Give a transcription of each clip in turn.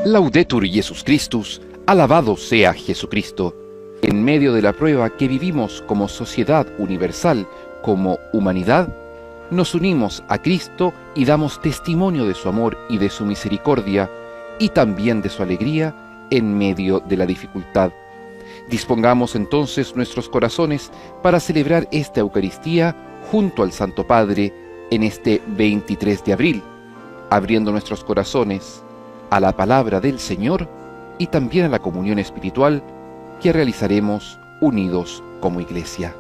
Laudetur Jesus Christus, alabado sea Jesucristo. En medio de la prueba que vivimos como sociedad universal, como humanidad, nos unimos a Cristo y damos testimonio de su amor y de su misericordia, y también de su alegría en medio de la dificultad. Dispongamos entonces nuestros corazones para celebrar esta Eucaristía junto al Santo Padre en este 23 de abril, abriendo nuestros corazones a la palabra del Señor y también a la comunión espiritual que realizaremos unidos como Iglesia.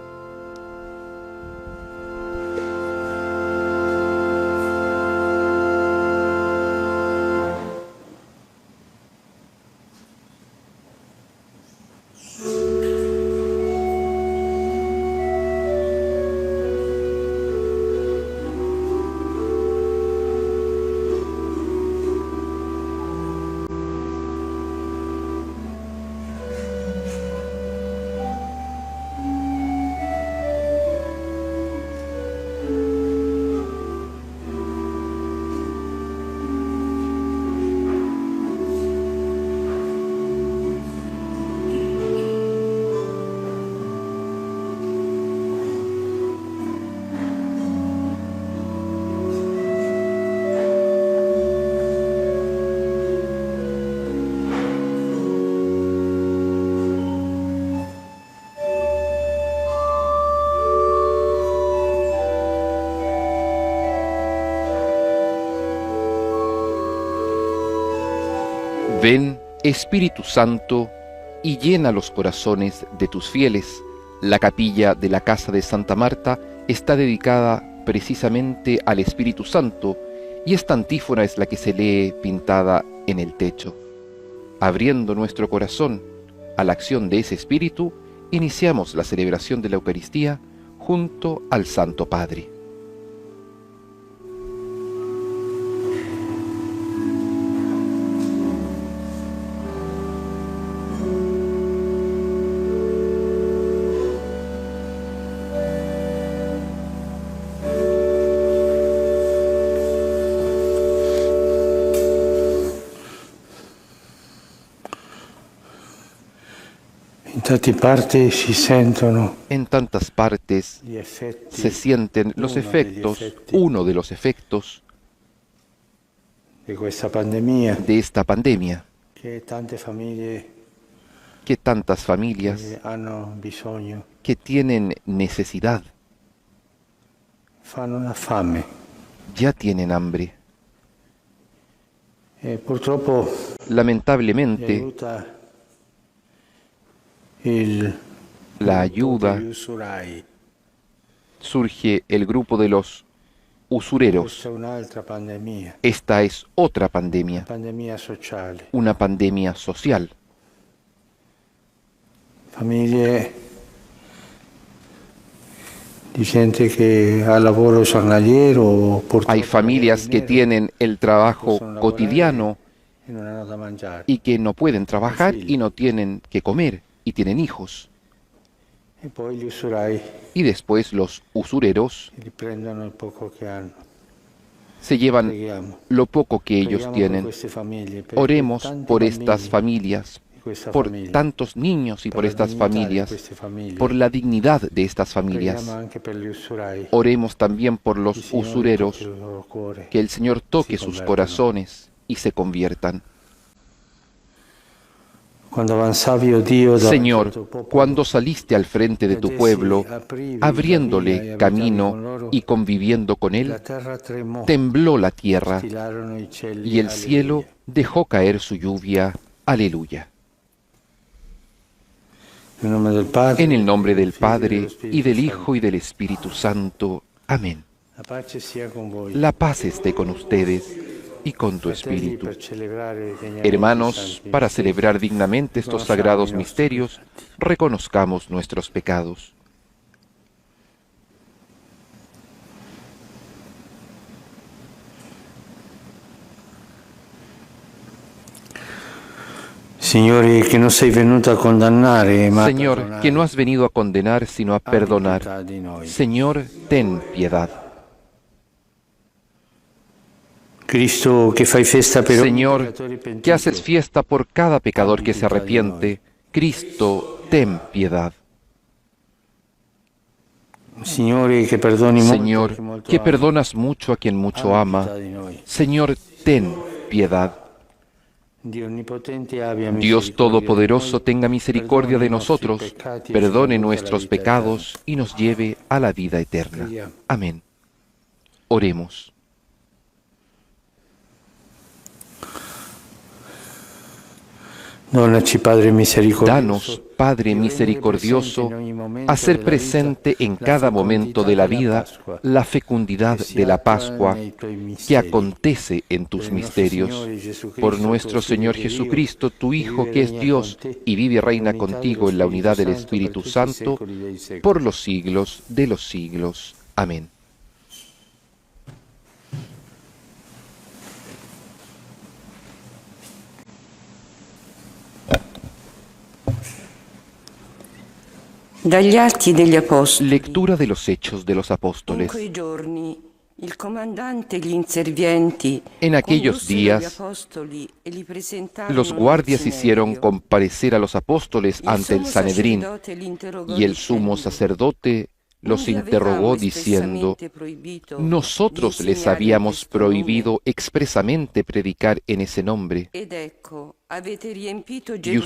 Ven, Espíritu Santo, y llena los corazones de tus fieles. La capilla de la casa de Santa Marta está dedicada precisamente al Espíritu Santo, y esta antífona es la que se lee pintada en el techo. Abriendo nuestro corazón a la acción de ese Espíritu, iniciamos la celebración de la Eucaristía junto al Santo Padre. En tantas partes se sienten los efectos, uno de los efectos de esta pandemia, que tantas familias que tienen necesidad, ya tienen hambre. Lamentablemente, la ayuda, surge el grupo de los usureros. Esta es otra pandemia, una pandemia social. Famiglie di gente che ha lavoro giornaliero. Hay familias que tienen el trabajo cotidiano y que no pueden trabajar y no tienen que comer y tienen hijos. Y después los usureros se llevan lo poco que ellos tienen. Oremos por estas familias, por tantos niños y por estas familias, por la dignidad de estas familias. Oremos también por los usureros, que el Señor toque sus corazones y se conviertan. Señor, cuando saliste al frente de tu pueblo, abriéndole camino y conviviendo con él, tembló la tierra y el cielo dejó caer su lluvia. Aleluya. En el nombre del Padre, y del Hijo, y del Espíritu Santo. Amén. La paz esté con ustedes y con tu espíritu. Hermanos, para celebrar dignamente estos sagrados misterios, reconozcamos nuestros pecados. Señor, que no has venido a condenar, sino a perdonar. Señor, ten piedad. Cristo, que fai festa per ogni Señor, peccatore pentito, que haces fiesta por cada pecador que se arrepiente, Cristo, ten piedad. Signore, che perdoni molto, Señor, molto que ami, perdonas mucho a quien mucho abbi ama, pietà di noi. Señor, ten piedad. Dio onnipotente abbia Dios misericordia Todopoderoso, di noi, tenga misericordia de perdoni i nostri nosotros, peccati e ci perdone conduca alla nuestros vita eterna. pecados y nos lleve a la vida eterna. Preghiamo. Amén. Oremos. Donaci, Padre misericordioso, Danos, Padre misericordioso, a ser presente en cada momento de la vida la fecundidad de la Pascua que acontece en tus misterios. Por nuestro Señor Jesucristo, tu Hijo, que es Dios y vive y reina contigo en la unidad del Espíritu Santo, por los siglos de los siglos. Amén. Dagli Atti degli Apostoli. Lectura de los Hechos de los In Apóstoles. quei giorni il comandante e gli inservienti En aquellos condussero gli días, apostoli e li presentarono los al guardias hicieron Sinedrio. comparecer a los apóstoles Il ante el sommo Sanedrín, sacerdote li interrogò y el sumo dicendo: sacerdote los «Non vi interrogó avevamo diciendo: espressamente proibito nosotros di les insegnare in habíamos questo nome? prohibido expresamente predicar en ese nombre, Ed ecco, avete riempito y Gerusalemme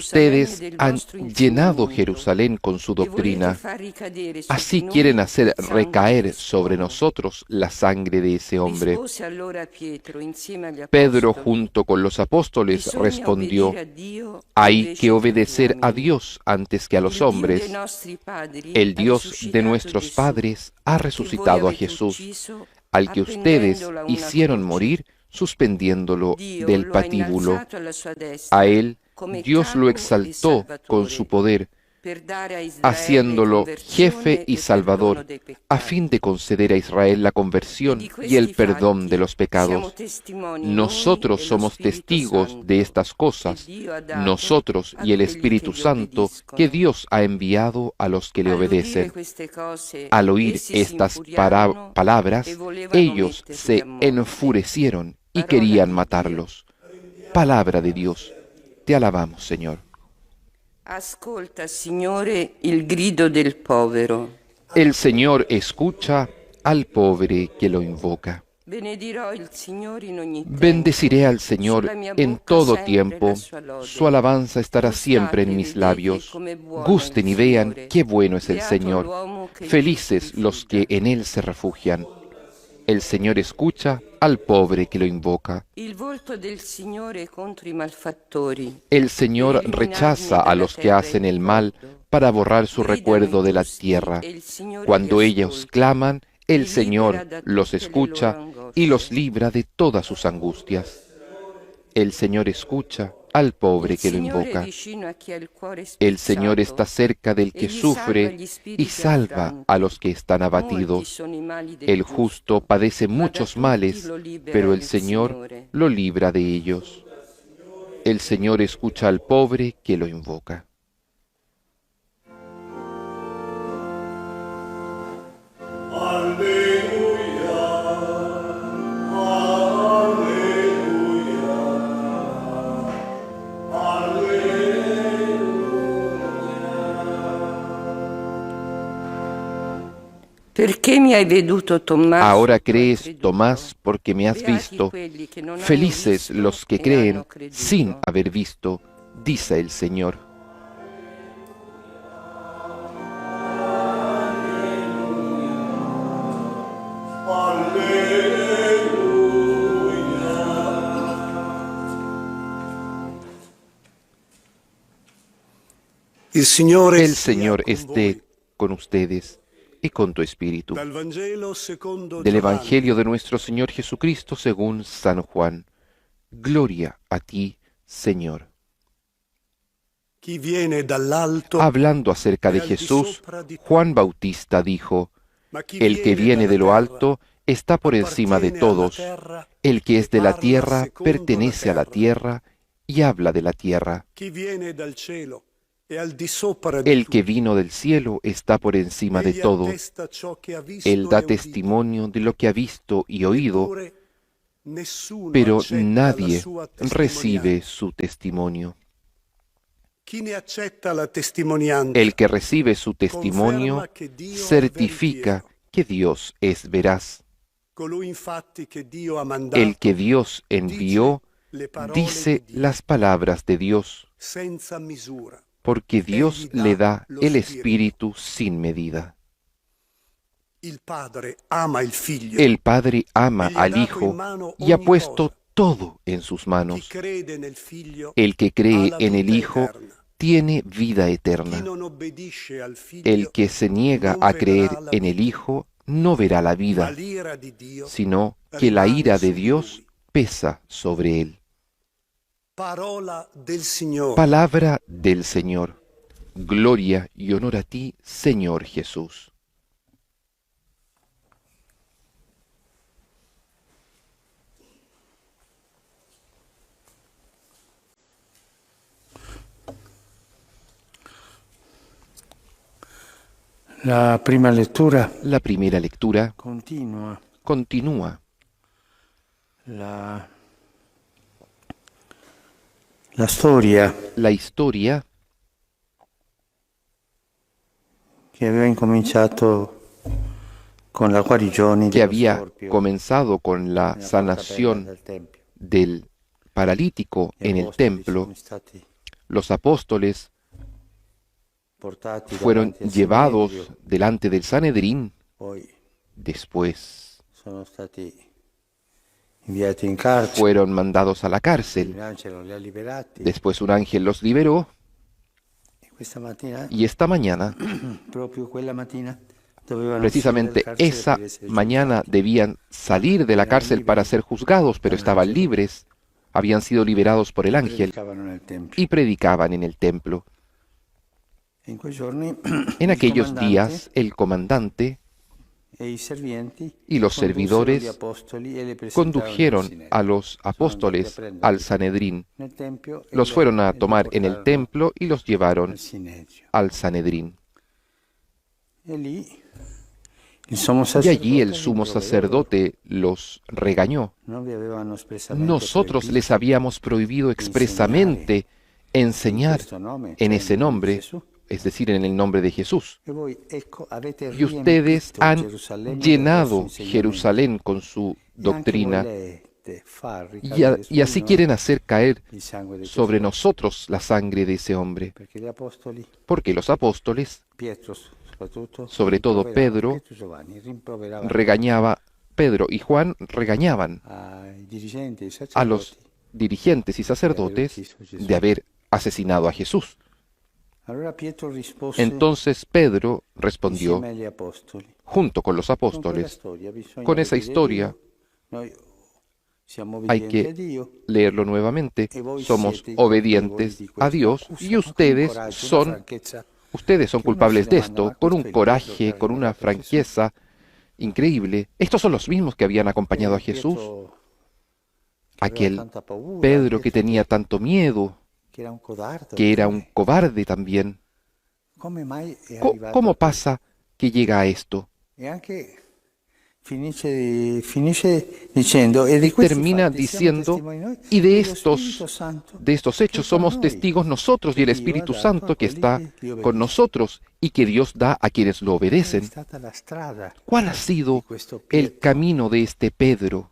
ustedes del han vostro llenado insegnamento Jerusalén con su e volete doctrina. far ricadere su Así di noi quieren hacer il sangue recaer dell'uomo». sobre nosotros la sangre de ese hombre. Rispose allora Pietro insieme agli Pedro, apostoli: junto con los apóstoles, «Bisogna respondió: obbedire a Dio hay invece que che agli obedecer a uomini. Dios antes que a los Il Dio dei hombres. nostri padri El ha Dios de risuscitato nuestros Gesù, padres ha che voi resucitado a avete Jesús, ucciso al que ustedes appendendolo a una hicieron croce. morir suspendiéndolo Dio del lo ha patíbulo. innalzato alla sua destra A él come Dios lo capo e exaltó con salvatore, su poder, per dare a Israele haciéndolo conversione jefe y e perdono salvador, dei a peccati. fin de conceder a Israel la E conversión di y el questi perdón fatti de los siamo pecados. testimoni Nosotros noi e lo somos Spirito testigos Santo de estas che cosas, Dio ha dato nosotros a y el quelli Espíritu che gli Santo obbediscono. que Dios ha enviado a los que le All'udire obedecen. queste cose, Al oír essi si estas infuriarono e palabras, volevano ellos metterli se a morte. enfurecieron y Parola querían di matarlos. Palabra de Dios. Te alabamos, Señor. Ascolta, Signore, il grido del povero. El Señor escucha al pobre que lo invoca. Benedirò il Signore in ogni tempo. Bendeciré al Señor Sulla mia en bocca todo sempre tiempo. la sua lode. Su alabanza estará siempre en Gustate, mis vedete labios. come buono Gusten il y vean Signore. qué bueno es el Beato Señor. l'uomo che in Felices lui los rifugge. que en Él se refugian. El Señor escucha al pobre que lo invoca. Il volto del Signore contro i malfattori. El Señor Per rechaza eliminarmi a los dalla que terra hacen il el mal ricordo. para borrar su Gridano recuerdo de la ingiusti, tierra. e il Signore Cuando li ellos ascolta. claman, el Li Señor libera da los tutte le escucha loro angosce. y los libra de todas sus angustias. El Señor escucha al pobre Il que lo Signore è invoca. vicino a chi ha il cuore El Señor spezzato. está cerca del que Egli salva sufre gli y spiriti salva affranti. a los que están Molti abatidos. sono i mali del El justo padece ma da muchos tutti males, lo libera pero el il Señor Signore. lo libra de ellos. El Señor escucha al pobre que lo invoca. Perché mi hai veduto, Tommaso? Ahora Tu hai crees, creduto. Tomás, porque me has Beati visto. quelli che non hanno Felices visto los que e creen hanno creduto. sin haber visto, dice el Señor. Il Signore El sia Señor con esté voi. con ustedes y con tu espíritu. Dal Vangelo secondo Del Giovanni. Evangelio de nuestro Señor Jesucristo según San Juan. Gloria a ti, Señor. Chi viene dall'alto, Hablando acerca de è al di Jesús, sopra di tutti. Juan Bautista dijo: Ma chi el que viene de lo dalla alto está por encima de appartiene alla todos. terra El que es de la parla tierra secondo pertenece a la terra. tierra y habla de la tierra. Chi viene dal cielo è al di sopra di El que tutti. vino del cielo está por encima de Egli todo. attesta ciò che ha visto Él e da udito. testimonio de lo que ha visto y oído, Eppure Nessuno pero accetta la nadie sua recibe testimonianza. su testimonio. Chi ne accetta la testimonianza El que recibe su testimonio conferma che Dio è certifica veritiero. que Dios es veraz. Colui infatti che Dio ha mandato El que Dios envió dice le parole dice di Dio las palabras de Dios, senza misura. porque Dios le da lo el Spirito. Espíritu sin medida. Il Padre ama il Figlio. El Padre ama E gli ha al dato in Hijo mano y ha ogni puesto cosa. todo en sus Chi manos. crede nel Figlio El que ha cree la en el vita Hijo eterna. tiene vida Chi eterna. non obbedisce al Figlio El que se niega non a vedrà creer la en el vita, Hijo no verá la ma vida, l'ira di Dio sino que la rimane ira su de di Dios lui. pesa sobre él. Parola del Signore. Palabra del Señor. Gloria y honor a ti, Señor Jesús. La prima lettura La primera lectura continua continúa. la storia La historia che aveva incominciato con la guarigione que dello había storpio comenzado con la nella porta bella sanación del tempio. del paralítico Gli en el apostoli templo. sono stati Los apóstoles portati fueron davanti al llevados Sinedrio, delante del Sanedrín, poi después sono stati inviati in carcere, fueron mandados a la un cárcel, angelo li ha liberati después un ángel los liberó e questa mattina, y esta mañana, proprio quella mattina, dovevano precisamente uscire dal carcere esa per essere mañana, giudicati. debían salir de la cárcel para ser juzgados, pero estaban libres, habían sido liberados por el ángel Predicavano nel tempio. y predicaban en el templo. In quei giorni En il aquellos comandante días, el comandante e i servienti y los condussero servidores gli apostoli e li presentarono condujeron al Sinedrio. a los apóstoles al Sanedrín, Nel tempio e los fueron a li tomar en el portarono templo y los llevaron al Sinedrio. al Sanedrín. E lì il sommo Y allí el sacerdote sumo rimproverò sacerdote los regañó. loro. Non vi avevano espressamente Nosotros proibito les habíamos prohibido expresamente enseñar questo nome, en cioè ese nel nome di nombre, Gesù. es decir, en el nombre de Jesús. E voi, ecco, avete Y ustedes riempito han Gerusalemme del llenado vostro insegnamento. Jerusalén con su E anche doctrina volete far y ricadere su y así di noi quieren hacer caer il sangue di sobre questo nosotros la sangre de ese hombre. perché gli apostoli, Porque los apóstoles, Pietro soprattutto, sobre todo rimproveravano, Pedro, Pietro e Giovanni rimproveravano regañaba, Pedro y Juan regañaban ai dirigenti e ai a los sacerdoti. dirigentes y sacerdotes de haber asesinado a Jesús. Allora Pietro rispose Entonces Pedro respondió, insieme agli apostoli. junto con los Con quella apóstoles, storia bisogna con esa obbedire a historia Dio. Noi siamo hay obbedienti a que Dio. leerlo nuevamente, E voi somos siete i obedientes colpevoli di a questo. Dios Usa y con ustedes coraggio, una son, franchezza. ustedes son Que uno culpables se de demanda, esto, ma con questo un è il coraje, Pietro con che una aveva dato Gesù. franqueza increíble. Estos son los mismos que habían acompañado a Jesús, Pietro, che aveva aquel tanta paura, Pedro que Pietro tenía tanto miedo, che era un codardo, que era un come- cobarde también. come mai è Co- arrivato ¿Cómo a questo? pasa que llega a esto? E anche finisce dicendo, e di questi Termina fatti siamo diciendo, testimoni noi, y e lo Spirito Santo de estos che hechos è con somos noi, testigos nosotros y el che Dio Espíritu ha dato Santo a que quelli está che gli con obbediscono. nosotros y que Dios da a quienes lo È obedecen. stata la strada ¿Cuál ha sido di questo el Pietro camino de este Pedro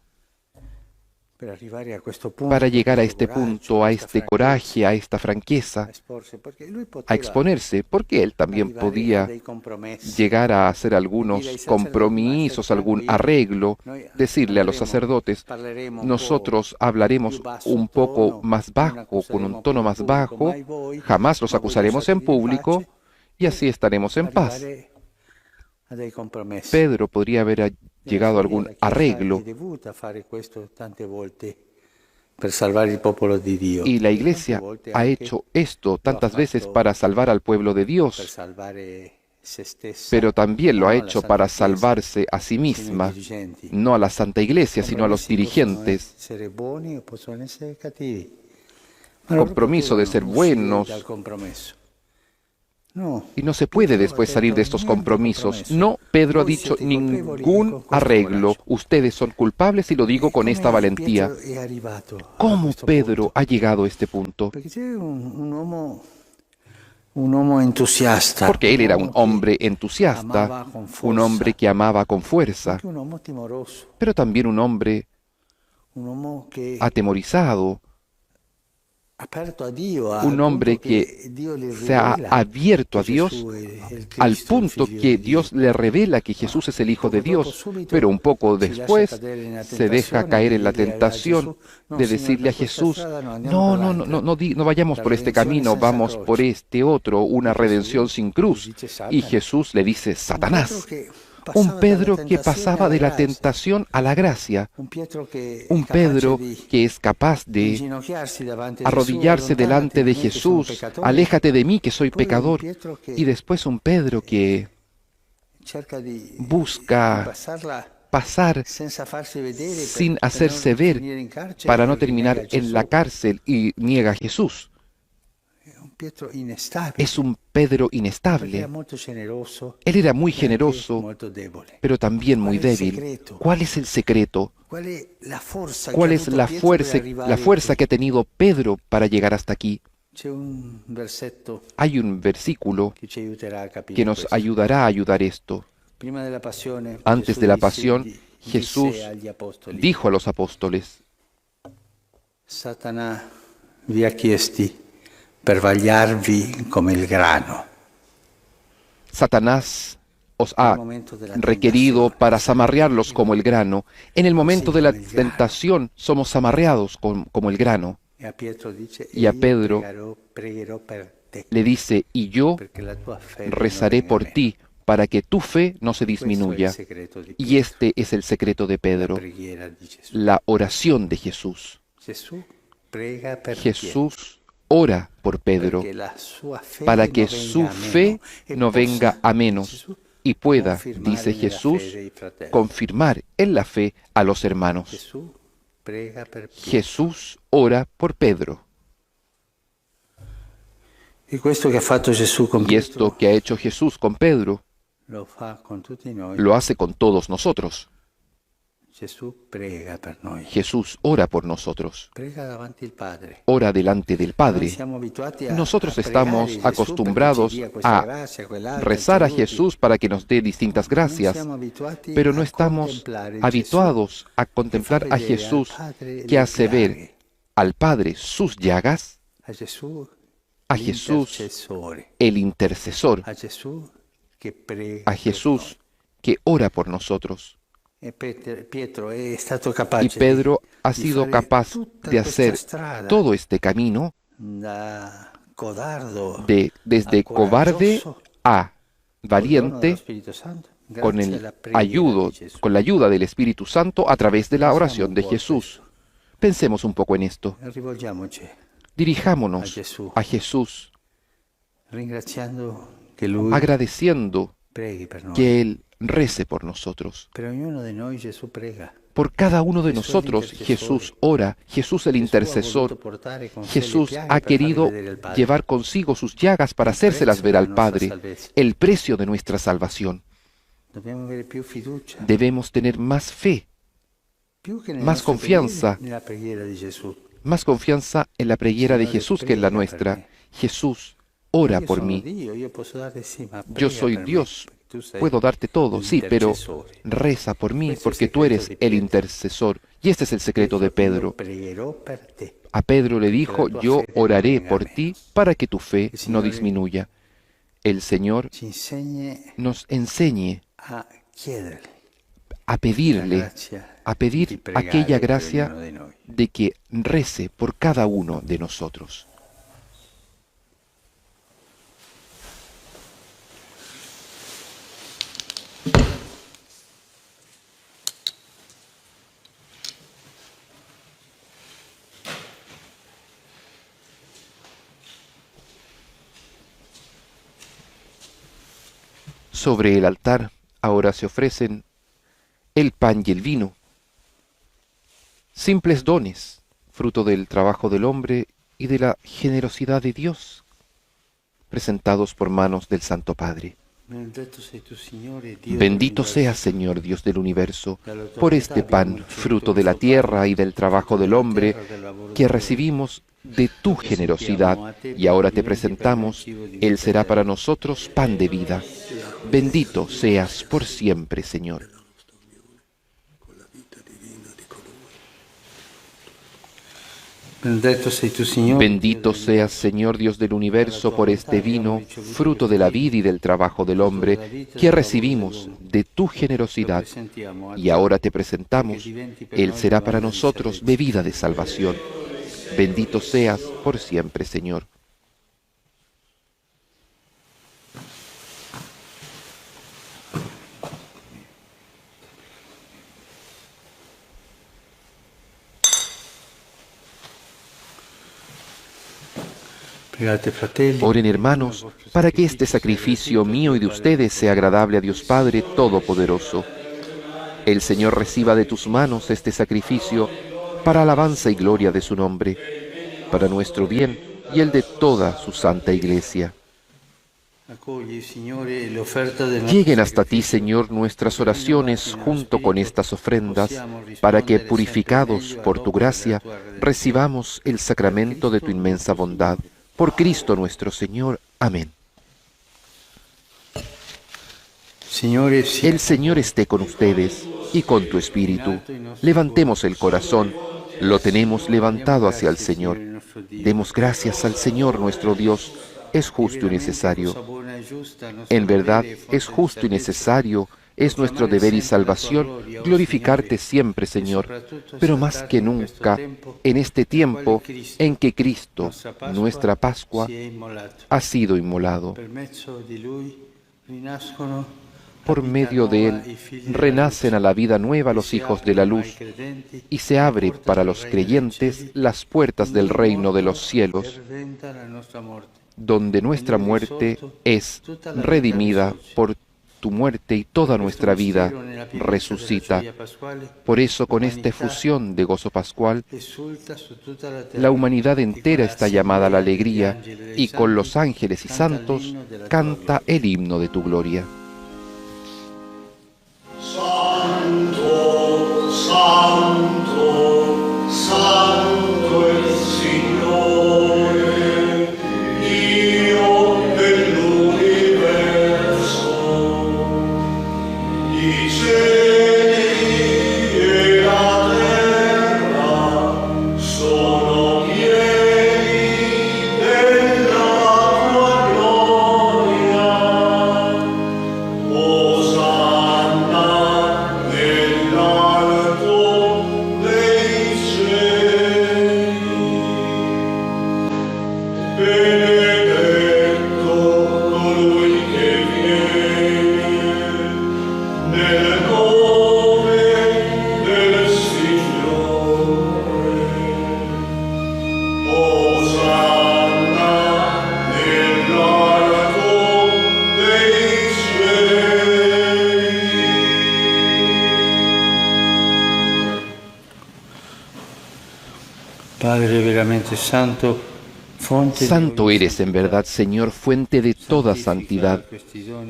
per arrivare a questo punto, para llegar a questo este coraggio, punto, a questa este franchezza, coraje, a esta a franqueza, esporsi? Perché lui a poteva exponerse? Porque él también arrivare a podía dei compromessi, llegar a hacer dire ai algunos sacerdoti, compromisos, "Ma state algún tranquilli, arreglo, noi decirle a los andremo, sacerdotes, parleremo un nosotros po' hablaremos più basso un poco tono, más non bajo, con accusaremo un tono più in más pubblico bajo, mai voi, jamás los ma voi acusaremos en lasciatevi di público pace, y así estaremos en paz. arrivare a dei compromessi. Pedro podría haber llegado a algún La Chiesa arreglo è dovuta fare questo tante volte per salvare il popolo di Dio. y la Tante iglesia volte ha anche hecho esto tantas fatto veces para salvar al pueblo de per Dios, salvare se stessa, pero también lo no ha alla hecho Santa para Chiesa, salvarse a sí sino ai misma, dirigenti. no a la Santa Iglesia, sino a los Compromessi possono dirigentes. essere buoni o possono essere cattivi. Ma loro Compromiso de ser potevano uscire buenos, dal compromesso. No. Y no se puede después salir de estos compromisos. No, Pedro ha dicho ningún arreglo. Ustedes son culpables y lo digo con esta valentía. ¿Cómo Pedro ha llegado a este punto? Porque él era un hombre entusiasta, un hombre que amaba con fuerza, pero también un hombre atemorizado, un hombre que se ha abierto a Dios al punto que Dios le revela que Jesús es el Hijo de Dios, pero un poco después se deja caer en la tentación de decirle a Jesús, no vayamos por este camino, vamos por este otro, una redención sin cruz. Y Jesús le dice, Satanás. Un Pedro que pasaba de la tentación a la gracia. Un Pedro que es capaz de arrodillarse delante de Jesús. Aléjate de mí que soy pecador. Y después un Pedro que busca pasar sin hacerse ver para no terminar en la cárcel y niega a Jesús. Es un Pedro inestable. Él era muy generoso, pero también muy débil. ¿Cuál es el secreto? ¿Cuál es la fuerza que ha tenido Pedro para llegar hasta aquí? Hay un versículo que nos ayudará a ayudar esto. Antes de la pasión, Jesús dijo a los apóstoles, Satanás vi chiesti per vagliarvi come il grano. Satanás os ha requerido para zamarrearlos como el grano. En el momento de la tentación somos zamarreados como el grano. Y a Pedro le dice, y yo rezaré por ti para que tu fe no se disminuya. Y este es el secreto de Pedro, la oración de Jesús. Jesús ora por Pedro para que su fe no venga a menos y pueda, dice Jesús, confirmar en la fe a los hermanos. Jesús ora por Pedro. Y esto que ha hecho Jesús con Pedro lo hace con todos nosotros. Jesús ora por nosotros. Ora delante del Padre. Nosotros estamos acostumbrados a rezar a Jesús para que nos dé distintas gracias, pero no estamos habituados a contemplar a Jesús que hace ver al Padre sus llagas, a Jesús el intercesor, a Jesús que ora por nosotros. Y Pedro ha sido capaz de hacer todo este camino desde cobarde a valiente con la ayuda del Espíritu Santo a través de la oración de Jesús. Pensemos un poco en esto. Dirijámonos a Jesús agradeciendo que Él rece por nosotros. Por cada uno de nosotros Jesús ora, Jesús el intercesor. Jesús ha querido llevar consigo sus llagas para hacérselas ver al Padre, el precio de nuestra salvación. Debemos tener más fe, más confianza en la preghiera de Jesús que en la nuestra. Jesús ora por mí. Yo soy Dios. Puedo darte todo, sí, pero reza por mí porque tú eres el intercesor. Y este es el secreto de Pedro. A Pedro le dijo, yo oraré por ti para que tu fe no disminuya. El Señor nos enseñe a pedir aquella gracia de que rece por cada uno de nosotros. Sobre el altar ahora se ofrecen el pan y el vino, simples dones, fruto del trabajo del hombre y de la generosidad de Dios. presentados por manos del Santo Padre. Benedetto sei tu, Signore, Dio Bendito dell'universo, seas, Señor Dios del universo, por este pan, fruto de la tierra y del trabajo del hombre, que recibimos de tu generosidad, y ahora te presentamos, Él será para nosotros pan de vida. Bendito seas por siempre, Señor. Benedetto sei tu, Signore, Bendito seas, Señor Dios del universo, por este vino, fruto de la vida y del trabajo del hombre, que recibimos de tu generosidad, y ahora te presentamos, Él será para nosotros bebida de salvación. Bendito seas por siempre, Señor. Pregate, fratelli, Oren, hermanos, para que este sacrificio mío y de ustedes sea agradable a Dios Padre Todopoderoso. El Señor reciba de tus manos este sacrificio para alabanza y gloria de su nombre, para nuestro bien y el de toda su santa Iglesia. accogli, Signore, l'offerta del nostro Lleguen hasta ti, sacrificio. Señor, nuestras oraciones junto con estas ofrendas, para que, purificados por tu gracia, recibamos el sacramento de tu inmensa bondad. Por Cristo nuestro Señor. Amén. Signore, El Señor esté con ustedes y con tu espíritu. Levantemos el corazón. Lo tenemos levantado hacia el Señor. Demos gracias al Señor nuestro Dios. Es justo y necesario. En verdad, es justo y necesario, es nuestro deber y salvación glorificarte siempre, Señor, pero más que nunca en este tiempo en que Cristo, nuestra Pascua, ha sido inmolado. Por medio de Él renacen a la vida nueva los hijos de la luz y se abre para los creyentes las puertas del reino de los cielos, donde nuestra muerte es redimida por tu muerte y toda nuestra vida resucita. Por eso, con esta efusión de gozo pascual, la humanidad entera está llamada a la alegría y con los ángeles y santos canta el himno de tu gloria. Santo, santo, santo el Signore, Dio dell'universo. I cieli e la terra sono pieni della tua gloria. Osanna nell'alto dei cieli. Benedetto colui che viene nel nome del Signore. Osanna nell'alto dei cieli. Padre veramente santo, fonte Santo eres en verdad, Señor, fuente de toda santidad.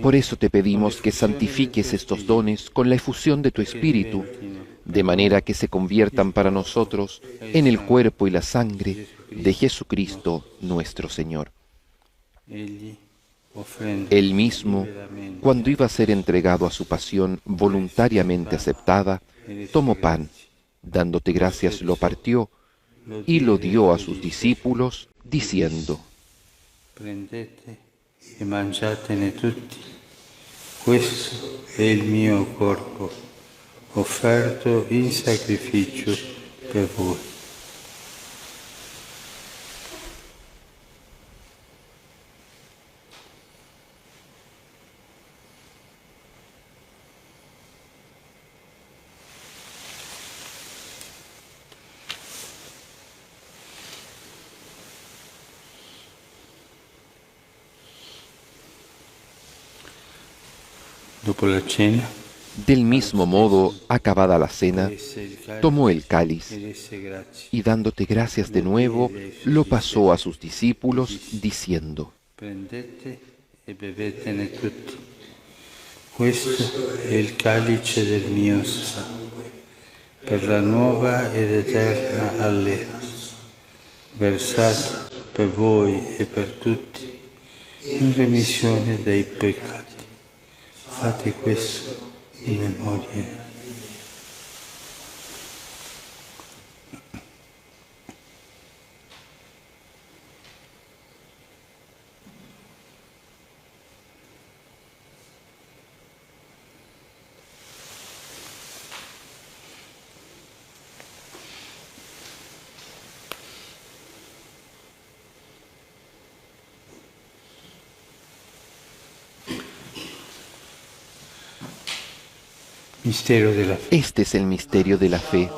Por eso te pedimos que santifiques estos dones con la efusión de tu Espíritu, de manera que se conviertan para nosotros en el cuerpo y la sangre de Jesucristo nuestro Señor. Él mismo, cuando iba a ser entregado a su pasión voluntariamente aceptada, tomó pan, dándote gracias, lo partió y lo dio a sus discípulos, diciendo: Prendete e mangiatene tutti. Questo è il mio corpo, offerto in sacrificio per voi. Dopo la cena, Del mismo modo, acabada la cena, tomó el cáliz y dándote gracias de nuevo, lo pasó a sus discípulos, diciendo: Prendete e bevetene tutti. Questo è il calice del mio sangue, per la nuova ed eterna alleanza, versato per voi e per tutti in remissione dei peccati. Fate questo in memoria mia. Mistero de la fe. Este es el misterio de la fe.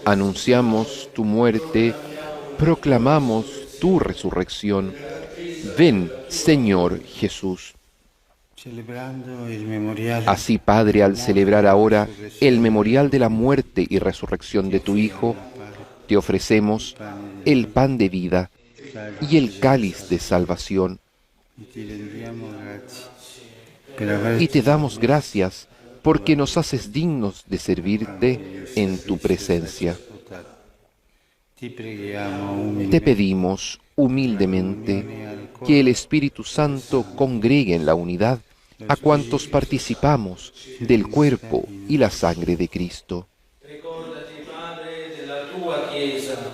Anunciamos tu muerte, proclamamos tu resurrección. Ven, Señor Jesús. Celebrando il memoriale. Así, Padre, al celebrar ahora el memorial de la muerte y resurrección de tu Hijo, te ofrecemos el pan de vida y el cáliz de salvación. Y te damos gracias porque nos haces dignos de servirte en tu presencia. Te pedimos humildemente que el Espíritu Santo congregue en la unidad a cuantos participamos del cuerpo y la sangre de Cristo.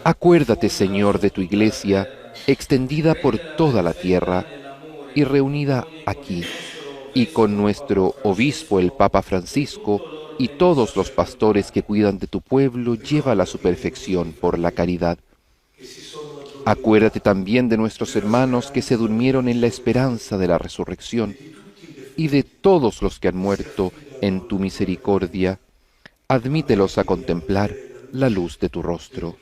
Acuérdate, Señor, de tu Iglesia, extendida por toda la tierra y reunida aquí, y con nuestro obispo, el Papa Francisco, y todos los pastores que cuidan de tu pueblo, llévala a su perfección por la caridad. Acuérdate también de nuestros hermanos que se durmieron en la esperanza de la resurrección, y de todos los que han muerto en tu misericordia. Admítelos a contemplar la luz de tu rostro.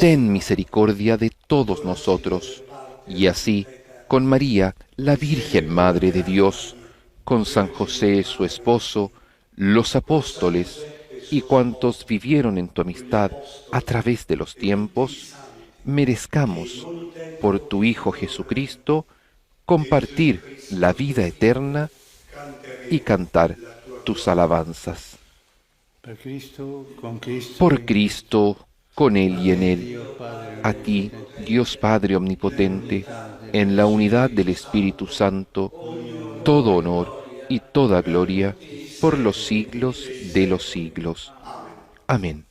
Ten misericordia de todos nosotros, y así, con María, la Virgen Madre de Dios, con San José, su esposo, los apóstoles y cuantos vivieron en tu amistad a través de los tiempos, merezcamos, por tu Hijo Jesucristo, compartir la vida eterna y cantar tus alabanzas. Por Cristo, con Él y en Él, a ti, Dios Padre Omnipotente, en la unidad del Espíritu Santo, todo honor y toda gloria por los siglos de los siglos. Amén.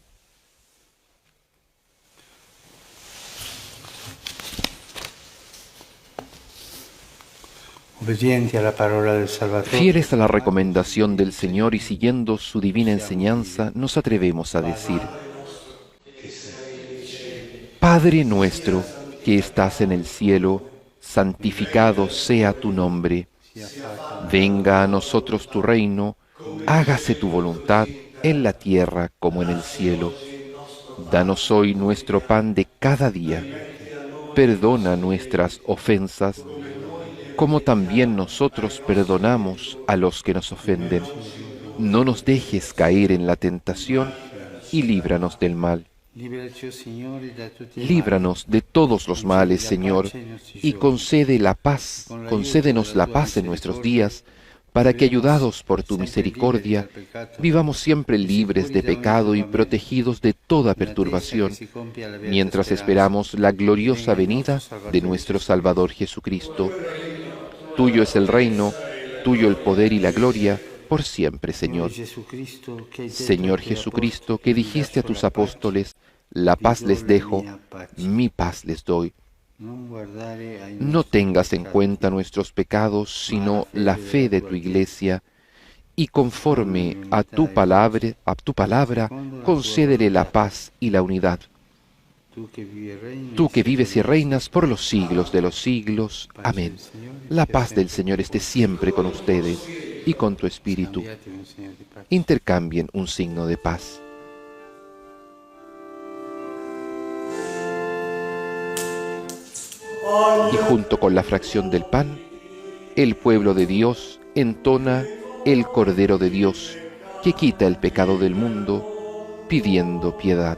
Fieles a la recomendación del Señor y siguiendo su divina enseñanza, nos atrevemos a decir: Padre nuestro, que estás en el cielo, santificado sea tu nombre. Venga a nosotros tu reino, hágase tu voluntad en la tierra como en el cielo. Danos hoy nuestro pan de cada día. Perdona nuestras ofensas, como también nosotros perdonamos a los que nos ofenden. No nos dejes caer en la tentación y líbranos del mal. Líbranos de todos los males, Señor, y concédenos la paz en nuestros días, para que, ayudados por tu misericordia, vivamos siempre libres de pecado y protegidos de toda perturbación, mientras esperamos la gloriosa venida de nuestro Salvador Jesucristo. Tuyo es el reino, tuyo el poder y la gloria, por siempre, Señor. Señor Jesucristo, que dijiste a tus apóstoles: la paz les dejo, mi paz les doy. No tengas en cuenta nuestros pecados, sino la fe de tu Iglesia, y conforme a tu palabra, concédele la paz y la unidad. Tú que vives y reinas por los siglos de los siglos. Amén. La paz del Señor esté siempre con ustedes y con tu espíritu. Intercambien un signo de paz. Y junto con la fracción del pan, el pueblo de Dios entona el Cordero de Dios, que quita el pecado del mundo, pidiendo piedad.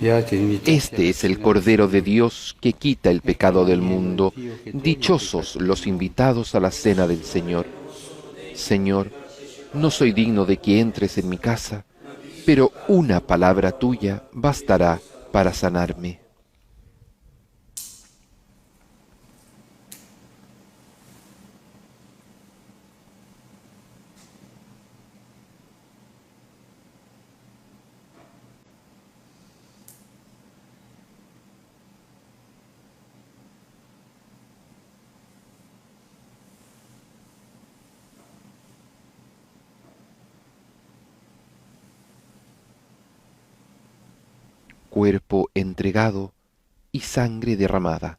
Este es el Cordero de Dios que quita el pecado del mundo. Dichosos los invitados a la cena del Señor. Señor, no soy digno de que entres en mi casa, pero una palabra tuya bastará para sanarme. Cuerpo entregado y sangre derramada.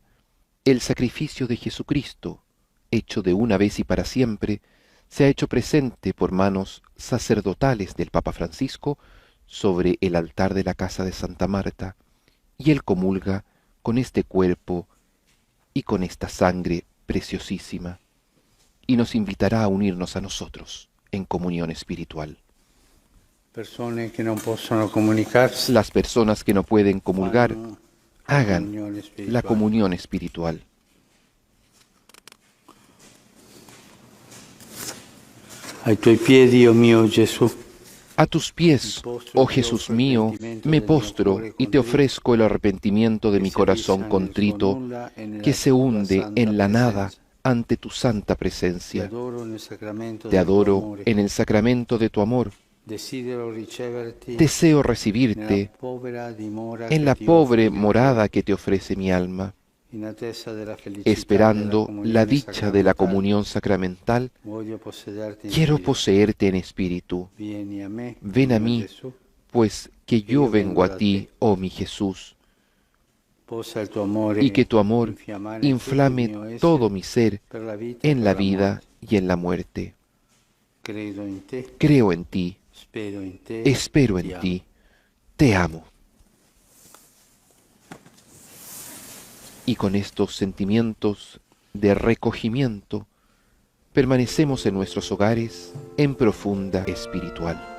El sacrificio de Jesucristo, hecho de una vez y para siempre, se ha hecho presente por manos sacerdotales del Papa Francisco sobre el altar de la casa de Santa Marta, y él comulga con este cuerpo y con esta sangre preciosísima, y nos invitará a unirnos a nosotros en comunión espiritual. Las personas que no pueden comulgar, hagan la comunión espiritual. Ai tuoi piedi, oh mio Gesù, A tus pies, oh Jesús mío, me postro y te ofrezco el arrepentimiento de mi corazón contrito, que se hunde en la nada ante tu santa presencia. Te adoro en el sacramento de tu amor. Deseo recibirte en la pobre morada que te ofrece mi alma. Esperando la dicha de la comunión sacramental, quiero poseerte en espíritu. Ven a mí, pues que yo vengo a ti, oh mi Jesús, y que tu amor inflame todo mi ser en la vida y en la muerte. Creo en ti, espero en ti, te amo. Y con estos sentimientos de recogimiento, permanecemos en nuestros hogares en profunda espiritual.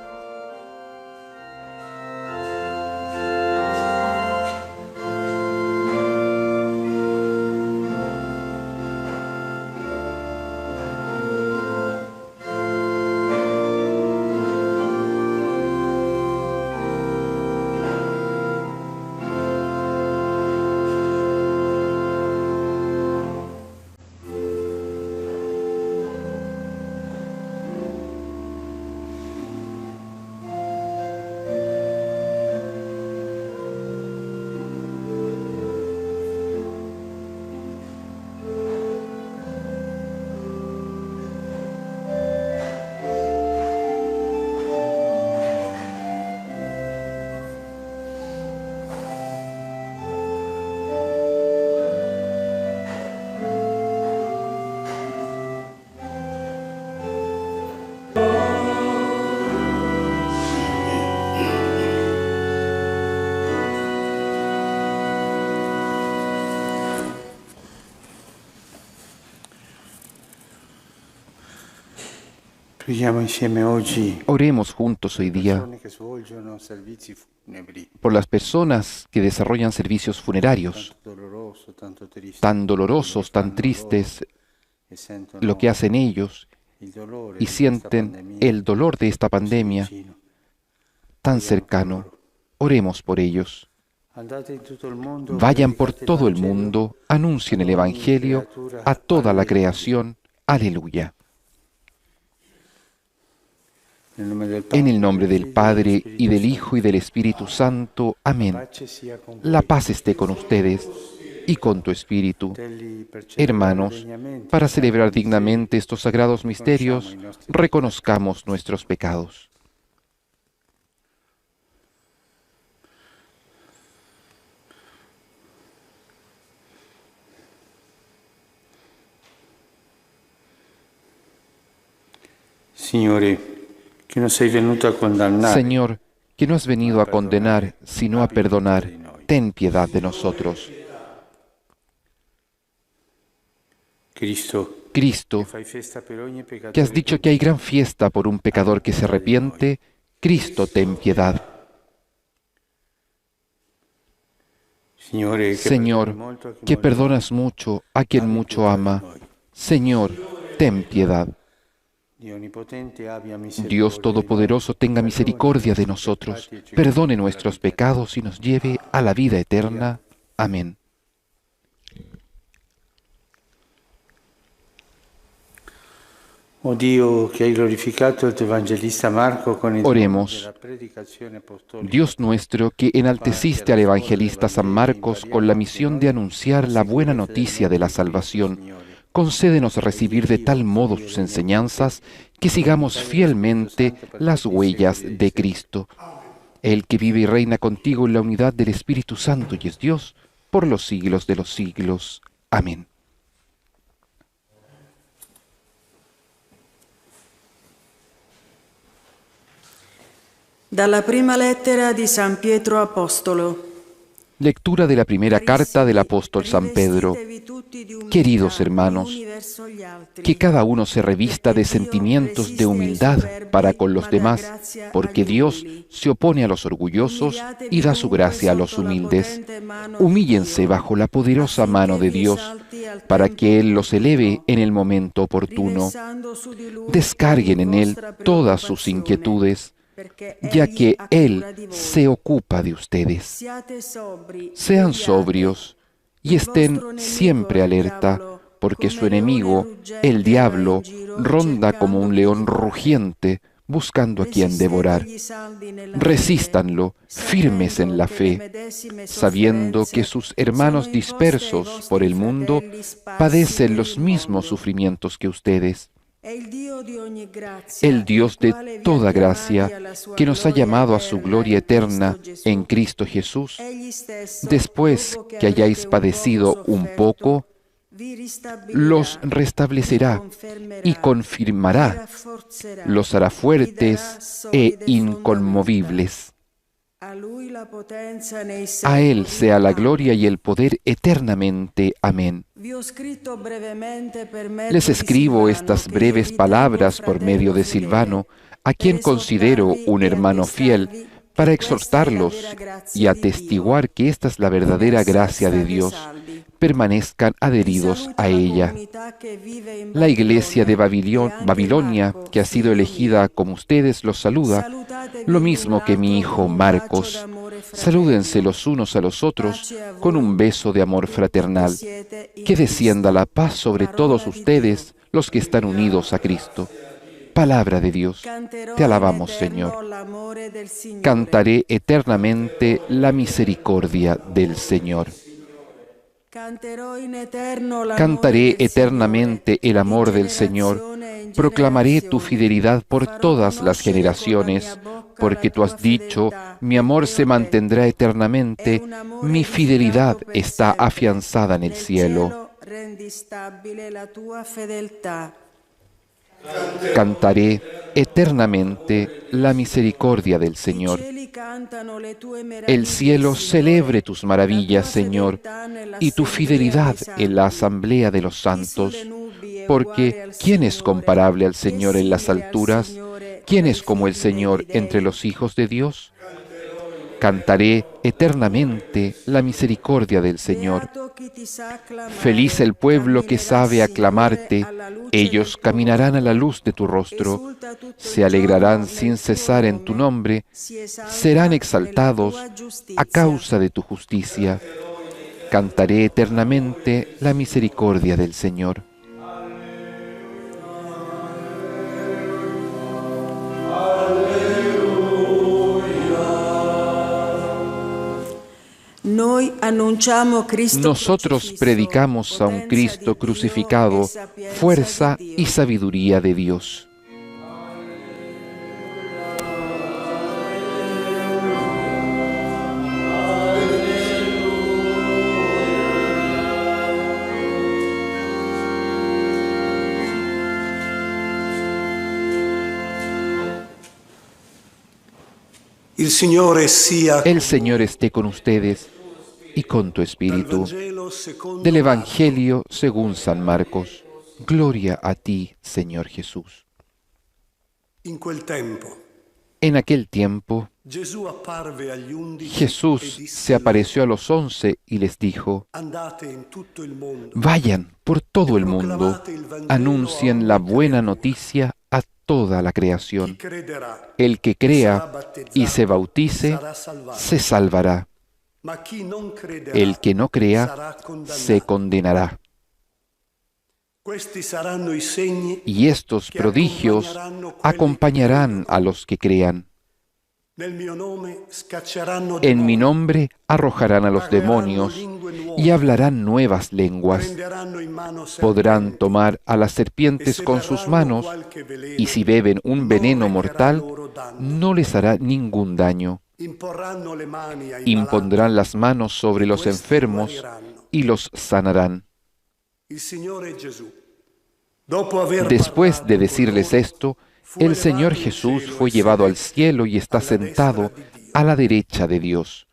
Oremos juntos hoy día por las personas que desarrollan servicios funerarios, tan dolorosos, tan tristes, lo que hacen ellos, y sienten el dolor de esta pandemia tan cercano. Oremos por ellos. Vayan por todo el mundo, anuncien el Evangelio a toda la creación. Aleluya. En el nombre del Padre, y del Hijo, y del Espíritu Santo. Amén. La paz esté con ustedes y con tu espíritu. Hermanos, para celebrar dignamente estos sagrados misterios, reconozcamos nuestros pecados. Señor, que no has venido a condenar, sino a perdonar, ten piedad de nosotros. Cristo, que has dicho que hay gran fiesta por un pecador que se arrepiente, Cristo, ten piedad. Señor, que perdonas mucho a quien mucho ama. Señor, ten piedad. Dios Todopoderoso, tenga misericordia de nosotros, perdone nuestros pecados y nos lleve a la vida eterna. Amén. Oh Dio, che hai glorificato il tuo evangelista Marco con il Oremos. della predicazione apostolica. Dios nuestro, que enalteciste al evangelista San Marcos con la misión de anunciar la buena noticia de la salvación, concédenos recibir de tal modo sus enseñanzas que sigamos fielmente las huellas de Cristo. El que vive y reina contigo en la unidad del Espíritu Santo y es Dios, por los siglos de los siglos. Amén. Dalla prima lettera di San Pietro Apostolo. Lectura de la primera carta del apóstol San Pedro. Queridos hermanos, que cada uno se revista de sentimientos de humildad para con los demás, porque Dios se opone a los orgullosos y da su gracia a los humildes. Humíllense bajo la poderosa mano de Dios, para que Él los eleve en el momento oportuno. Descarguen en Él todas sus inquietudes, ya que Él se ocupa de ustedes. Sean sobrios y estén siempre alerta, porque su enemigo, el diablo, ronda como un león rugiente, buscando a quien devorar. Resístanlo, firmes en la fe, sabiendo que sus hermanos dispersos por el mundo padecen los mismos sufrimientos que ustedes. El Dios de toda gracia, que nos ha llamado a su gloria eterna en Cristo Jesús, después que hayáis padecido un poco, los restablecerá y confirmará, los hará fuertes e inconmovibles. A Él sea la gloria y el poder eternamente. Amén. Les escribo estas breves palabras por medio de Silvano, a quien considero un hermano fiel, para exhortarlos y atestiguar que esta es la verdadera gracia de Dios. Permanezcan adheridos a ella. La iglesia de Babilonia, que ha sido elegida como ustedes, los saluda, lo mismo que mi hijo Marcos. Salúdense los unos a los otros con un beso de amor fraternal. Que descienda la paz sobre todos ustedes, los que están unidos a Cristo. Palabra de Dios. Te alabamos, Señor. Cantaré eternamente la misericordia del Señor. Cantaré eternamente el amor del Señor. Proclamaré tu fidelidad por todas las generaciones, porque tú has dicho, mi amor se mantendrá eternamente, mi fidelidad está afianzada en el cielo. Cantaré eternamente la misericordia del Señor. El cielo celebre tus maravillas, Señor, y tu fidelidad en la asamblea de los santos, porque ¿quién es comparable al Señor en las alturas? ¿Quién es como el Señor entre los hijos de Dios? Cantaré eternamente la misericordia del Señor. Feliz el pueblo que sabe aclamarte, ellos caminarán a la luz de tu rostro, se alegrarán sin cesar en tu nombre, serán exaltados a causa de tu justicia. Cantaré eternamente la misericordia del Señor. Nosotros predicamos a un Cristo crucificado, fuerza y sabiduría de Dios. Il Signore sia El Señor esté con ustedes y con tu espíritu. Del Evangelio según San Marcos. Gloria a ti, Señor Jesús. In quel tempo En aquel tiempo, Gesù apparve agli 11 Jesús e disse se apareció a los 11 y les dijo: andate in tutto il mondo, vayan por todo el mundo, anuncien la buena noticia a toda la chi creación. crederà El que sarà crea battezzato y se bautice, sarà salvato, se salvará. ma chi non crederà El que no crea, sarà se condannato. condenará. Questi saranno i segni Y estos che prodigios accompagneranno quelli che acompañarán credono. a los que crean. Nel mio nome scacceranno En mi demoni, nombre arrojarán a los parleranno demonios lingue nuove, y hablarán nuevas lenguas. prenderanno in mano Podrán serpenti, tomar a las e serpientes se con sus berranno manos, qualche veleno, y si beben un non veneno recherà mortal, loro danno. no les hará ningún daño. Imporranno le mani ai Impondrán malati, las manos sobre los questi enfermos guariranno. y los sanarán. Il Signore Gesù, dopo aver Después de parlato con decirles loro, esto, fu el elevato Señor in Jesús cielo fue e llevado al sedette cielo y está alla destra sentado di Dio. a la derecha de Dios.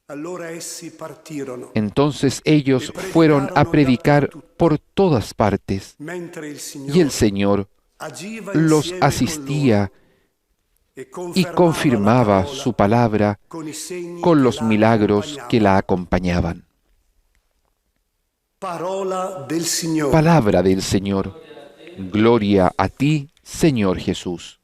Allora essi partirono, Entonces ellos fueron a predicar por todas partes, mentre il y el Signore Señor agiva los insieme con asistía loro e y confirmaba su palabra con i segni con che los la milagros que la accompagnaban. acompañaban. Parola del Signore. Palabra del Señor. Gloria a ti, Señor Jesús.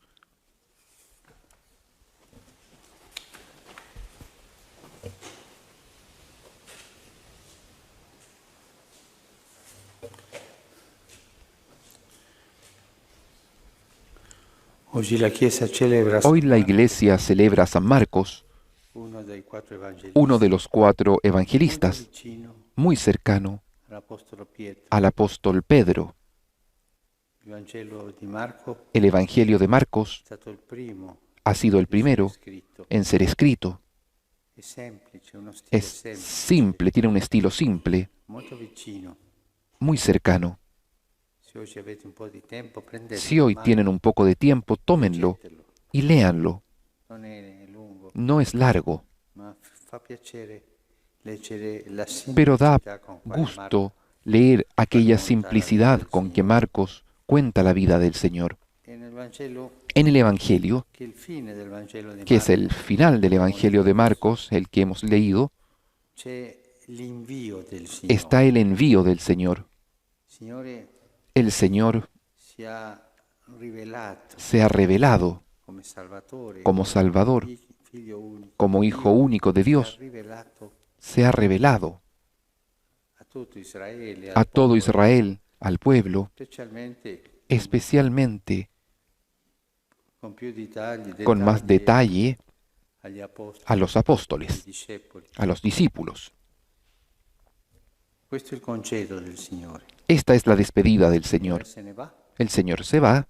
Oggi la Chiesa celebra Hoy la Iglesia celebra a San Marcos, uno dei 4 evangelisti, uno de los 4 molto evangelistas, vicino muy cercano all'Apostolo Pietro. al apóstol Pedro. Il Vangelo di Marco El Evangelio de Marcos è stato il primo ha sido el primero scritto. en ser escrito. È semplice, uno stile Es semplice, simple, tiene un estilo simple, molto vicino. muy cercano. Se oggi avete un po' di tempo, prendetelo. Si hoy tienen un poco de tiempo, tómenlo leggetelo. y léanlo. Non è lungo, No es largo, ma fa piacere leggere la pero da semplicità con cui Marco gusto leer aquella simplicidad con que Marcos cuenta la vida del Señor. e nel Vangelo, En el Evangelio, che è il fine del Vangelo di que es el Marco, final del Evangelio de Marcos, el que hemos leído, c'è l'invio del Signore. está el envío del Señor. Signore El Señor si ha rivelato se ha revelado come Salvatore, como Salvador, Figlio unico, como Hijo único de si ha Dios, rivelato se ha revelado a tutto Israele, a al todo popolo, Israel, al pueblo, specialmente especialmente con più dettagli, con más detalle agli apostoli, a los ai apóstoles, discepoli. a los discípulos. Questo è il concedo del Signore. Esta es la despedida del Señor. Se ne va. El Señor se va,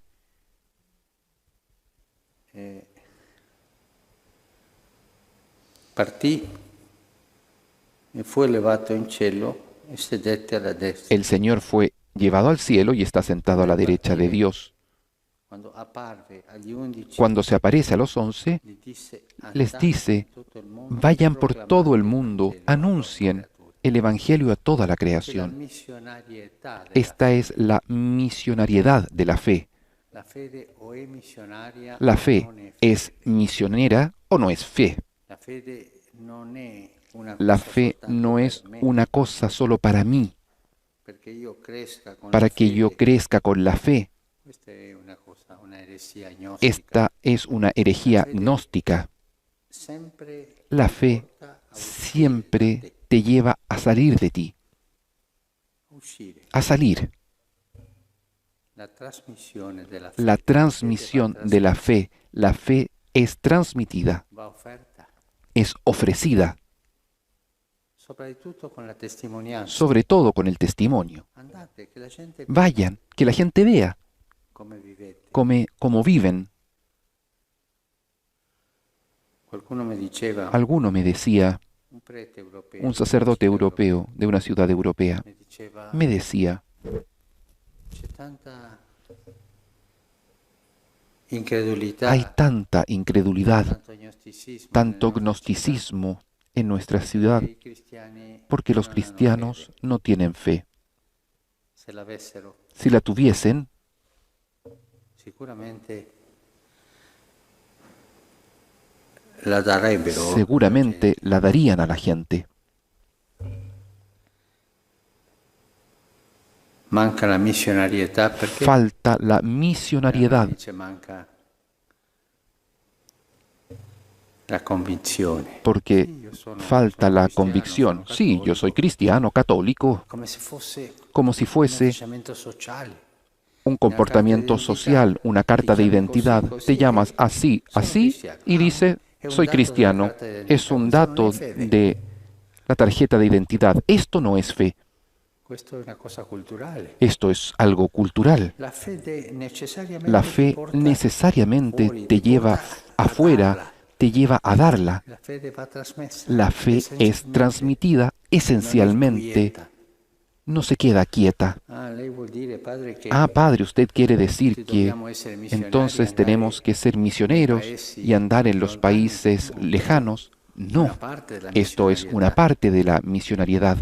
Partì e fu elevato in cielo e sedette alla destra. el Señor fue llevado al cielo y está sentado a la derecha de Dios. Quando apparve agli 11, Cuando se aparece a los 11, les dice, vayan por todo el mundo, anuncien el Evangelio a toda la creación. Esta es la misionariedad de la fe. La fede o è missionaria La o fe non è es fede. misionera o no es fe. La fede non è una La cosa fe soltanto no es per me, una cosa solo para mí, perché io cresca con para la que fede. yo crezca con la fe. Questa è una cosa, una eresia gnostica. Esta es una herejía gnóstica. Sempre La fe porta a siempre te lleva a salir de ti, uscire. a salir. La trasmissione della fede. La transmisión de la fe es transmitida, va offerta, es ofrecida, soprattutto con la testimonianza. sobre todo con el testimonio. Andate, che la gente Vayan, que la gente vea come vivete. cómo viven. Qualcuno mi diceva, Alguno me decía, un prete europeo, un sacerdote europeo de una ciudad europea, mi diceva, me decía, c'è tanta incredulità, hay tanta incredulidad, tanto gnosticismo, tanto nella nostra gnosticismo en nuestra città, ciudad, che i cristiani porque los non hanno cristianos fede. no tienen fe. Se l'avessero, Si la tuviesen, sicuramente la darebbero. seguramente la darían a la gente. Manca la missionarietà perché Falta la misionariedad invece manca la convinzione. porque falta la convicción. Sí, yo soy cristiano, católico, Come se fosse como si un fuese atteggiamento sociale. un comportamiento social, una carta de identidad. Te llamas así, así, y dice, soy cristiano. Es un dato de la tarjeta de identidad. Esto no es fe, Questo è una cosa culturale. esto es algo cultural. La fede necessariamente La ti fe porta necesariamente fuori, te ti lleva porta afuera, a darla. te lleva a darla. La fede va trasmessa. La fe es Essenzialmente transmitida non è esencialmente, quieta. no se queda quieta. Lei vuol dire, padre, che Padre, usted quiere decir que dobbiamo essere missionari, entonces andare tenemos que ser misioneros y andar en los países lejanos. No, una parte della esto es una missionarietà. parte de la misionariedad.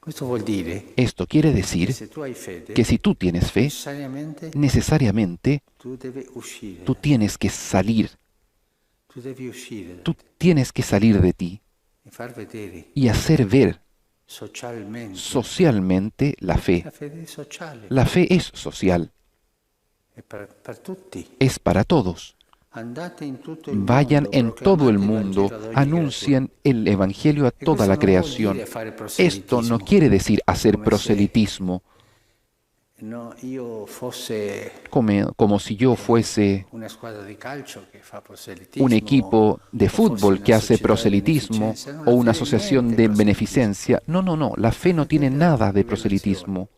Questo vuol dire Esto quiere che decir se tu hai fede, que si tú tienes fe, necesariamente tu devi uscire, tú tienes que salir, tu devi uscire tú tienes que salir de ti e far vedere y hacer ver socialmente. socialmente la fe. La fede è sociale, La fe es social, è per tutti. es para todos. Andate in tutto il Vayan mondo, en todo el proclamate il mundo, Vangelo ad ogni anuncien el Evangelio a creatura. toda la E questo non vuol creación. dire fare Esto no proselitismo. quiere decir hacer Come se- proselitismo, No, io fosse como si yo fuese una squadra di calcio che fa proselitismo, un equipo de o fútbol fosse que una hace società di proselitismo beneficenza. No, o la una fede asociación niente de proselitismo. beneficencia. No, no, no, la fe no tiene nada de proselitismo.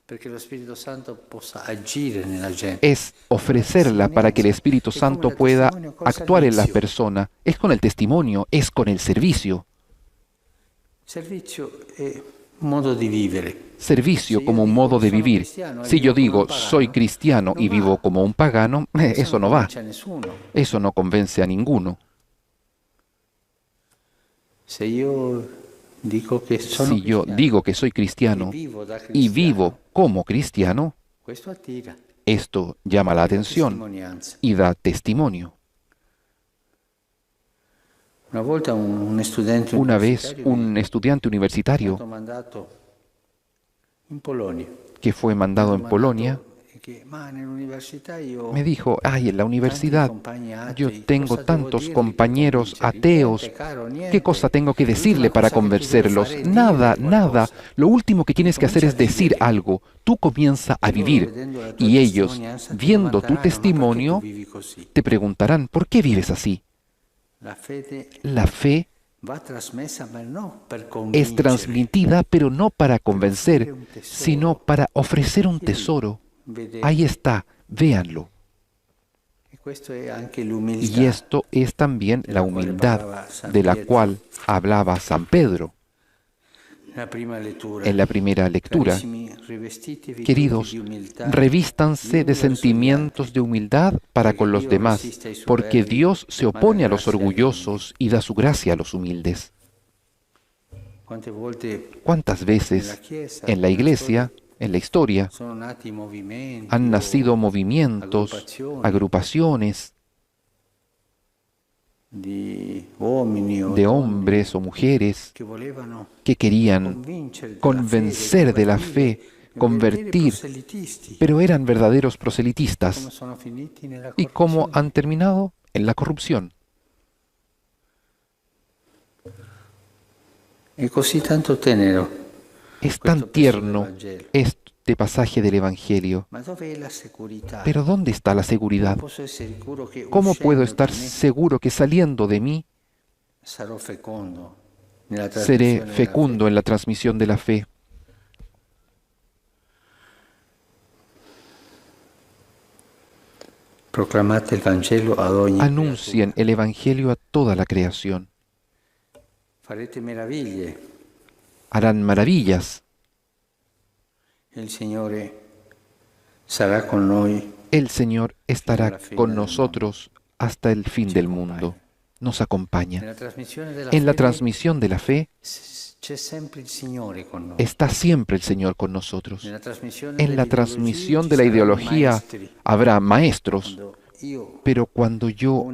Perché lo Spirito Santo possa agire nella gente. Es ofrecerla para que el Espíritu Santo pueda actuar en la persona. Es con el testimonio, es con el servicio. Servizio è un modo di vivere. Servicio como un modo de vivir. Si yo digo soy cristiano y vivo como un pagano, eso no va. Non c'è nessuno. Eso no convence a ninguno. Se io dico che sono Si yo cristiano digo que soy cristiano e vivo da y cristiano, vivo como cristiano, questo attira esto llama la atención testimonianza. y da testimonio. Una volta un studente Una vez universitario un estudiante mi è universitario stato mandato in Polonia. que fue mandado en Polonia Ma nell'università io me dijo, ay, en la universidad yo tengo tantos compañeros ateos, ¿qué cosa tengo que decirle para convencerlos? Nada, nada. Lo último que tienes que hacer es decir algo. Tú comienza a vivir y ellos, viendo tu testimonio, te preguntarán, ¿por qué vives así? La fede La fe va trasmessa, ma no per es convincere. transmitida, pero no para convencer, sino para ofrecer un tesoro. Vedete? Ahí está, véanlo. E questo è anche l'umiltà. Y esto es también la humildad de la cual hablaba San Pedro La prima lettura. en la primera lectura. Carissimi, rivestitevi Queridos, tutti di umiltà, revístanse de sentimientos de humildad para con los demás, porque Dios se opone a los orgullosos y da su gracia a los humildes. Quante volte ¿Cuántas veces en la iglesia, en la historia, sono nati movimenti, han nacido o movimientos, agrupaciones di uomini o de donne hombres o mujeres che volevano que querían convincere convencer de la fe, convertir, pero eran verdaderos come proselitistas. sono finiti nella ¿Y cómo corruzione. han terminado? En la corrupción. È così tanto tenero. Es Questo tan passo del tierno Vangelo. este pasaje del Evangelio. Ma dove è la segurità? Pero ¿dónde está la seguridad? Posso essere sicuro che ¿Cómo puedo uscendo estar da me seguro que saliendo de mí sarò fecondo nella seré trasmissione della fecundo en la transmisión de la fe? fede? Proclamate il Vangelo ad ogni Anuncien creatura. el Evangelio a toda la creación. Farete meraviglie. Harán maravillas. Il Signore sarà con noi. El Señor estará con nosotros hasta el fin del mundo. Nos acompaña. Nella trasmissione della En la fede transmisión de la fe c'è sempre il Signore con noi. está siempre el Señor con nosotros. Nella trasmissione En la dell'ideologia transmisión ci de la saranno ideología maestri. habrá maestros. Quando Pero cuando yo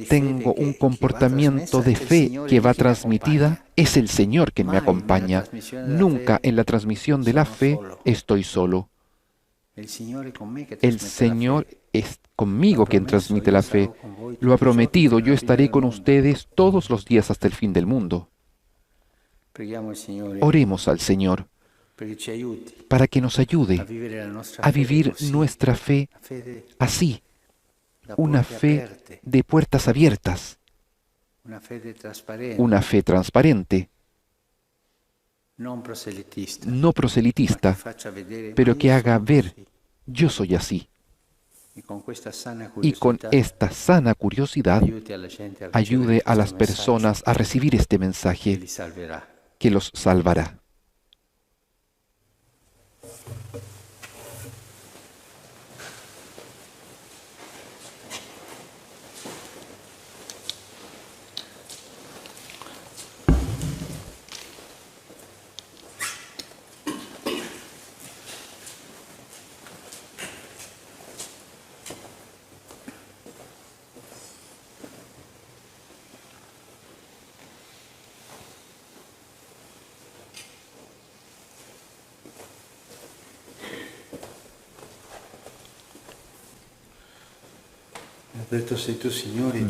tengo un comportamiento de fe que va transmitida, es el Señor quien me acompaña. Nunca en la transmisión de la fe estoy solo. El Señor es conmigo quien transmite la fe. Lo ha prometido, yo estaré con ustedes todos los días hasta el fin del mundo. Oremos al Señor para que nos ayude a vivir nuestra fe así, una fe de puertas abiertas, una fe transparente, no proselitista, pero que haga ver, yo soy así. Y con esta sana curiosidad ayude a las personas a recibir este mensaje que los salvará.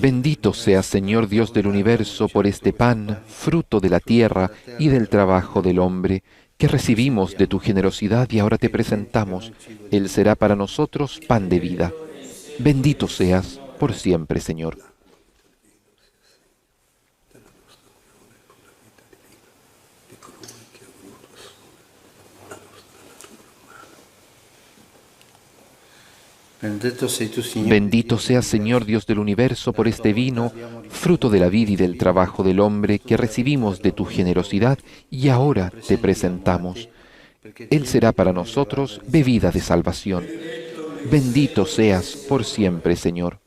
Bendito seas, Señor Dios del universo, por este pan, fruto de la tierra y del trabajo del hombre, que recibimos de tu generosidad y ahora te presentamos. Él será para nosotros pan de vida. Bendito seas por siempre, Señor. Bendito seas, Señor Dios del universo, por este vino, fruto de la vid y del trabajo del hombre, que recibimos de tu generosidad y ahora te presentamos. Él será para nosotros bebida de salvación. Bendito seas por siempre, Señor.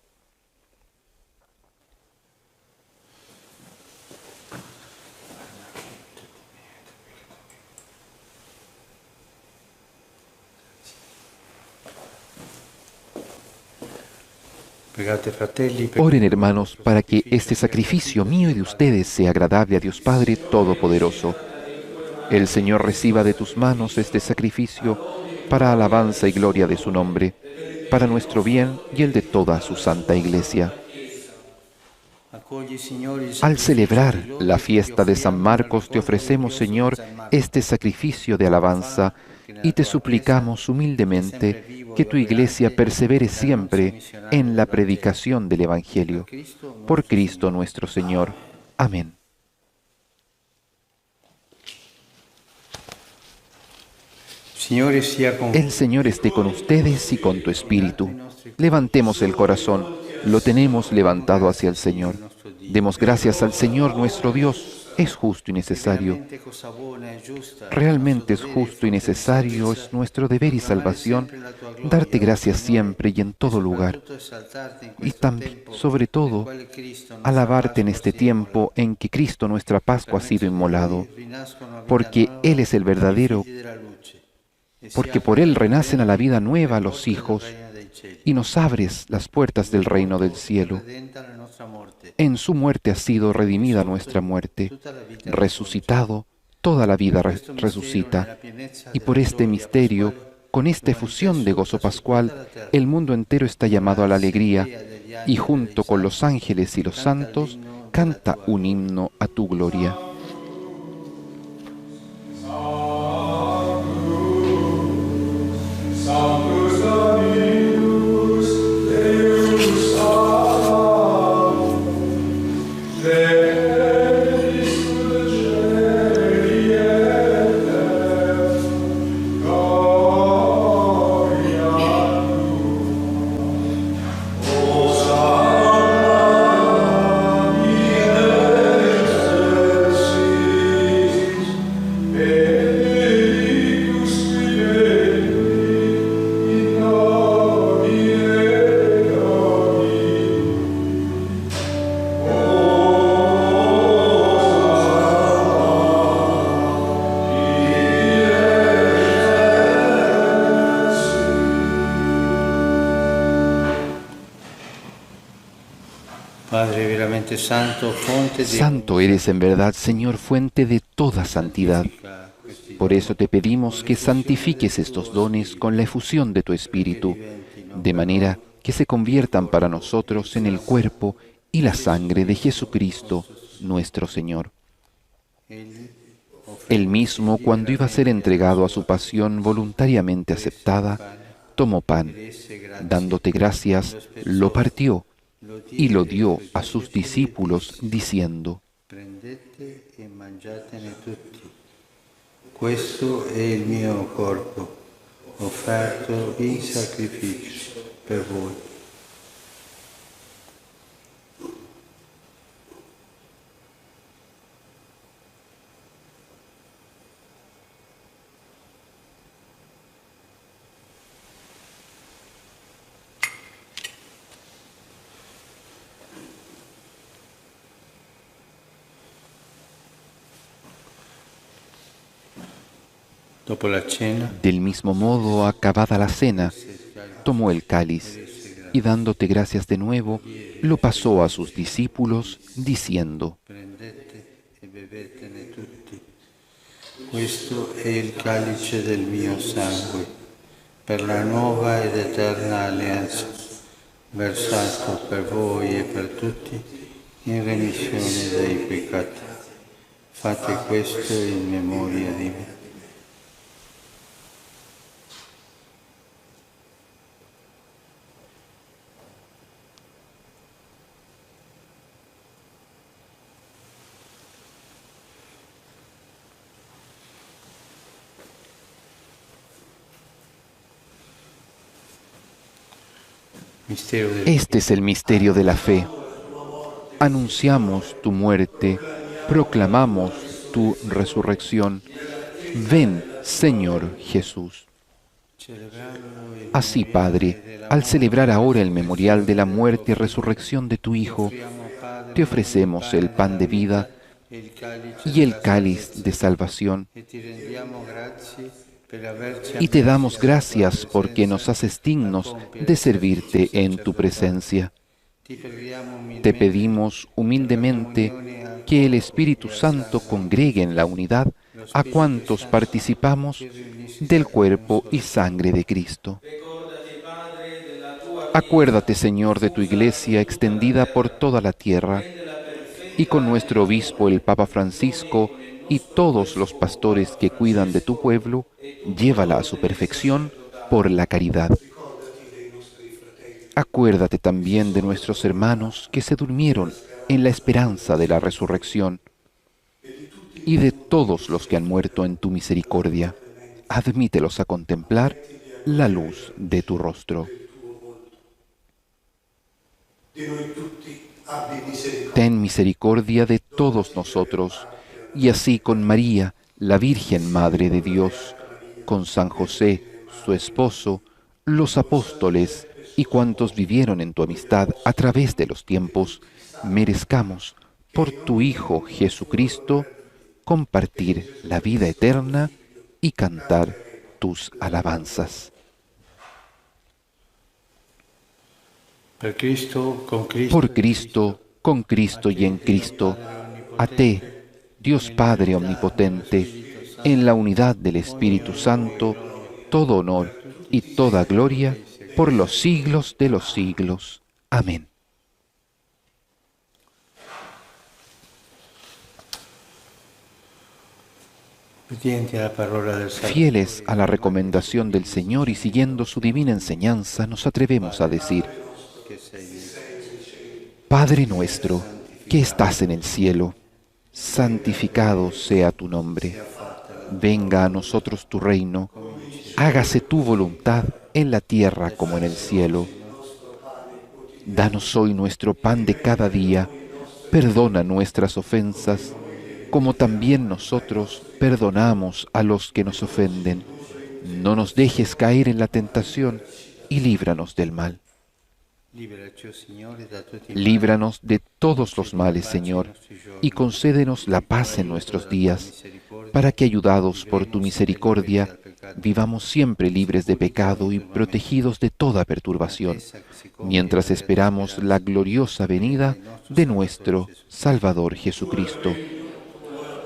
Oren, hermanos, para que este sacrificio mío y de ustedes sea agradable a Dios Padre Todopoderoso. El Señor reciba de tus manos este sacrificio para alabanza y gloria de su nombre, para nuestro bien y el de toda su santa Iglesia. Al celebrar la fiesta de San Marcos, te ofrecemos, Señor, este sacrificio de alabanza y te suplicamos humildemente que tu Iglesia persevere siempre en la predicación del Evangelio. Por Cristo nuestro Señor. Amén. El Señor esté con ustedes y con tu espíritu. Levantemos el corazón, lo tenemos levantado hacia el Señor. Demos gracias al Señor nuestro Dios. Es justo y necesario. Realmente es justo y necesario, es nuestro deber y salvación darte gracias siempre y en todo lugar. Y también, sobre todo, alabarte en este tiempo en que Cristo nuestra Pascua ha sido inmolado, porque Él es el verdadero, porque por Él renacen a la vida nueva los hijos y nos abres las puertas del reino del cielo. En su muerte ha sido redimida nuestra muerte. Resucitado, toda la vida resucita. Y por este misterio, con esta efusión de gozo pascual, el mundo entero está llamado a la alegría y junto con los ángeles y los santos, canta un himno a tu gloria. veramente santo, fonte di Santo eres en verdad, Señor, fuente de toda santidad. Por eso te pedimos que santifiques estos dones con la efusión de tu Espíritu, de manera que se conviertan para nosotros en el cuerpo y la sangre de Jesucristo, nuestro Señor. Él mismo, cuando iba a ser entregado a su pasión voluntariamente aceptada, tomó pan, dándote gracias, lo partió y lo dio a sus discípulos, diciendo: Prendete e mangiatene tutti. Questo è il mio corpo, offerto in sacrificio per voi. Dopo la cena, Del mismo modo, acabada la cena, tomó el cáliz y dándote gracias de nuevo, lo pasó a sus discípulos, diciendo: prendete e bevetene tutti. Questo è il calice del mio sangue, per la nuova ed eterna alleanza, versato per voi e per tutti in remissione dei peccati. Fate questo in memoria di me. Mistero del Este es el misterio de la fe. Anunciamos tu muerte, proclamamos tu resurrección. Ven, Señor Jesús. Así, Padre, al celebrar ahora el memorial de la muerte y resurrección de tu Hijo, te ofrecemos el pan de vida y el cáliz de salvación, y te damos gracias porque nos haces dignos de servirte en tu presencia. Te pedimos humildemente que el Espíritu Santo congregue en la unidad a cuantos participamos del cuerpo y sangre de Cristo. Acuérdate, Señor, de tu Iglesia extendida por toda la tierra, y con nuestro obispo, el Papa Francisco, y todos los pastores que cuidan de tu pueblo, llévala a su perfección por la caridad. Acuérdate también de nuestros hermanos que se durmieron en la esperanza de la resurrección, y de todos los que han muerto en tu misericordia. Admítelos a contemplar la luz de tu rostro. Ten misericordia de todos nosotros, y así con María, la Virgen Madre de Dios, con San José, su esposo, los apóstoles y cuantos vivieron en tu amistad a través de los tiempos, merezcamos, por tu Hijo Jesucristo, compartir la vida eterna y cantar tus alabanzas. Por Cristo, con Cristo y en Cristo, a te, Dios Padre Omnipotente, en la unidad del Espíritu Santo, todo honor y toda gloria por los siglos de los siglos. Amén. Fieles a la recomendación del Señor y siguiendo su divina enseñanza, nos atrevemos a decir: Padre nuestro, que estás en el cielo, santificado sea tu nombre. Venga a nosotros tu reino. Hágase tu voluntad en la tierra como en el cielo. Danos hoy nuestro pan de cada día. Perdona nuestras ofensas, como también nosotros perdonamos a los que nos ofenden. No nos dejes caer en la tentación y líbranos del mal. Líbranos de todos los males, Señor, y concédenos la paz en nuestros días, para que, ayudados por tu misericordia, vivamos siempre libres de pecado y protegidos de toda perturbación, mientras esperamos la gloriosa venida de nuestro Salvador Jesucristo.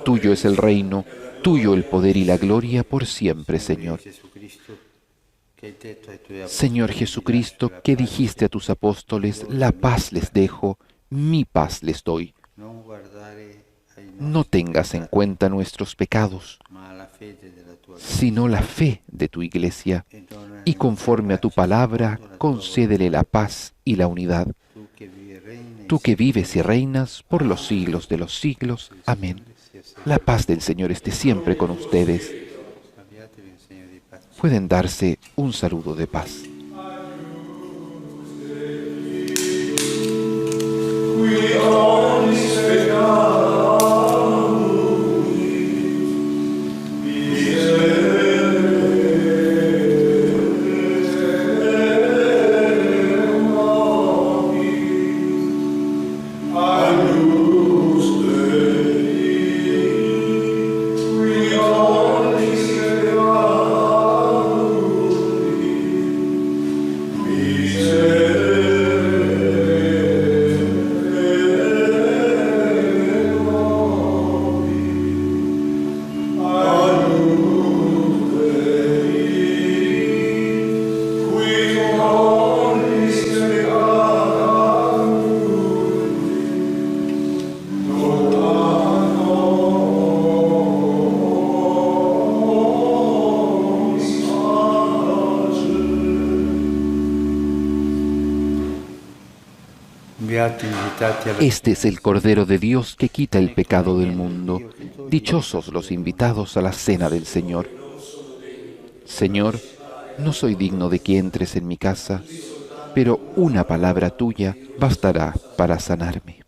Tuyo es el reino, tuyo el poder y la gloria por siempre, Señor. Señor Jesucristo, que dijiste a tus apóstoles, la paz les dejo, mi paz les doy. No tengas en cuenta nuestros pecados, sino la fe de tu Iglesia, y conforme a tu palabra, concédele la paz y la unidad. Tú que vives y reinas por los siglos de los siglos. Amén. La paz del Señor esté siempre con ustedes. Pueden darse un saludo de paz. Este es el Cordero de Dios que quita el pecado del mundo. Dichosos los invitados a la cena del Señor. Señor, no soy digno de que entres en mi casa, pero una palabra tuya bastará para sanarme.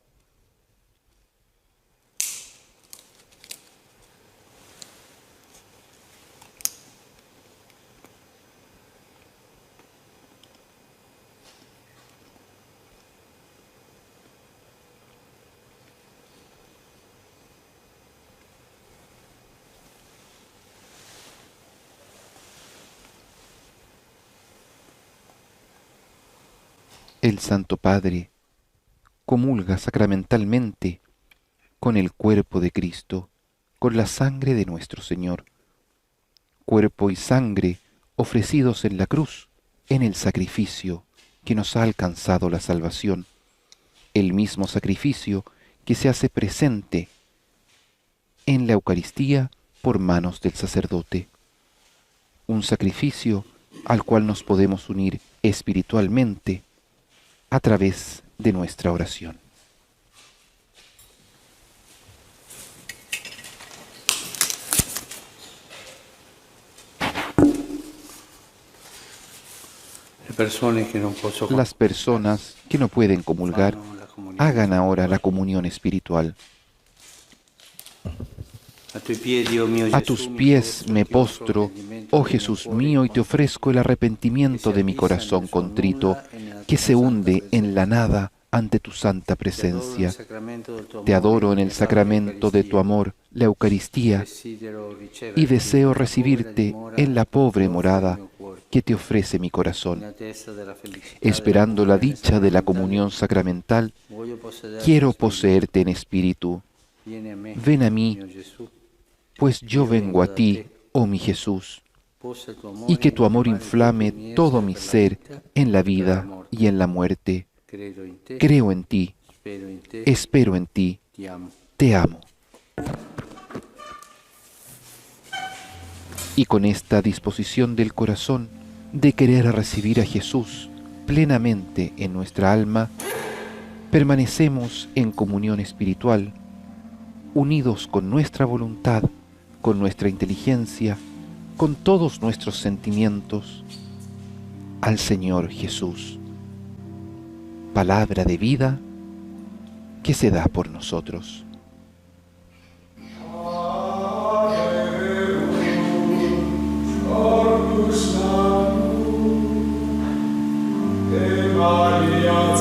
El Santo Padre comulga sacramentalmente con el cuerpo de Cristo, con la sangre de nuestro Señor, cuerpo y sangre ofrecidos en la cruz, en el sacrificio que nos ha alcanzado la salvación, el mismo sacrificio que se hace presente en la Eucaristía por manos del sacerdote, un sacrificio al cual nos podemos unir espiritualmente a través de nuestra oración. Las personas que no pueden comulgar, hagan ahora la comunión espiritual. A tus pies me postro, oh Jesús mío, y te ofrezco el arrepentimiento de mi corazón contrito, que se hunde en la nada ante tu santa presencia. Te adoro en el sacramento de tu amor, la Eucaristía, y deseo recibirte en la pobre morada que te ofrece mi corazón. Esperando la dicha de la comunión sacramental, quiero poseerte en espíritu. Ven a mí, pues yo vengo a ti, oh mi Jesús, y que tu amor inflame todo mi ser en la vida y en la muerte. Creo en ti, espero en ti, te amo. Y con esta disposición del corazón de querer recibir a Jesús plenamente en nuestra alma, permanecemos en comunión espiritual, unidos con nuestra voluntad, con nuestra inteligencia, con todos nuestros sentimientos, al Señor Jesús, palabra de vida que se da por nosotros. Maria